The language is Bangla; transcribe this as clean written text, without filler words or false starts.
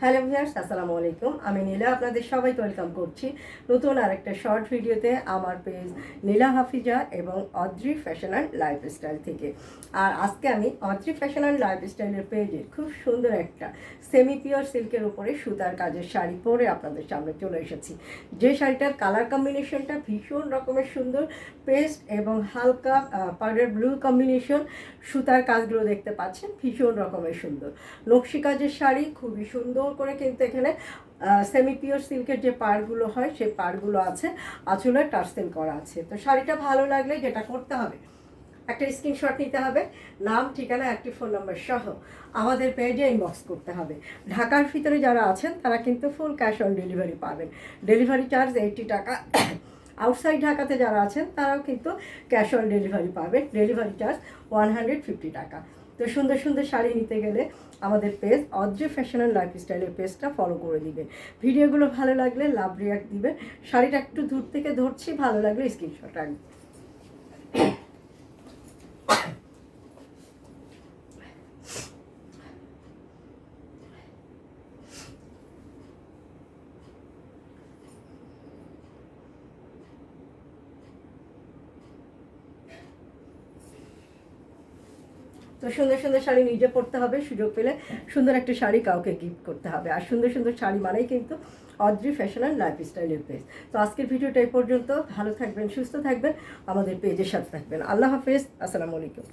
হ্যালো ভিউয়ার্স, আসসালামু আলাইকুম। আমি নীলা, আপনাদের সবাইকে ওয়েলকাম করছি নতুন আরেকটা শর্ট ভিডিওতে আমার পেজ নীলা হাফিজা এবং অদ্রি ফ্যাশন অ্যান্ড লাইফস্টাইল থেকে। আর আজকে আমি অদ্রি ফ্যাশন অ্যান্ড লাইফস্টাইলের পেজের খুব সুন্দর একটা সেমি পিওর সিল্কের উপরে সুতার কাজের শাড়ি পরে আপনাদের সামনে চলে এসেছি। যে শাড়িটার কালার কম্বিনেশনটা ভীষণ রকমের সুন্দর, পেস্ট এবং হালকা পাউডার ব্লু কম্বিনেশন। সুতার কাজগুলো দেখতে পাচ্ছেন ভীষণ রকমের সুন্দর, নকশি কাজের শাড়ি, খুবই সুন্দর করে কিন্তু এখানে সেমি পিওর সিল্কের যে পাড়গুলো হয় সেই পাড়গুলো আছে, আঁচলে টার্সেল করা আছে। তো শাড়িটা ভালো লাগলে যেটা করতে হবে, একটা স্ক্রিনশট নিতে হবে, নাম, ঠিকানা, একটি ফোন নাম্বার সহ আমাদের পেজে ইনবক্স করতে হবে। ঢাকার ভিতরে যারা আছেন তারা কিন্তু ফুল ক্যাশ অন ডেলিভারি পাবেন, ডেলিভারি চার্জ 80 টাকা। আউটসাইড ঢাকাতে যারা আছেন তারাও কিন্তু ক্যাশ অন ডেলিভারি পাবেন, ডেলিভারি চার্জ 150 টাকা। তো সুন্দর সুন্দর শাড়ি নিতে গেলে আমাদের পেজ অদ্রি ফ্যাশন অ্যান্ড লাইফস্টাইলের পেজটা ফলো করে দিবেন। ভিডিওগুলো ভালো লাগলে লাভ রিয়াক্ট দিবেন। শাড়িটা একটু দূর থেকে ধরছি, ভালো লাগলে স্ক্রিনশট রাখবেন। তো সুন্দর সুন্দর শাড়ি নিজে পরতে হবে, সুযোগ পেলে সুন্দর একটা শাড়ি কাউকে গিফট করতে হবে। আর সুন্দর সুন্দর শাড়ি মানেই কিন্তু অদ্রি ফ্যাশন অ্যান্ড লাইফস্টাইলের পেজ। তো আজকের ভিডিওটা এই পর্যন্ত। ভালো থাকবেন, সুস্থ থাকবেন, আমাদের পেজের সাথে থাকবেন। আল্লাহ হাফেজ, আসসালামু আলাইকুম।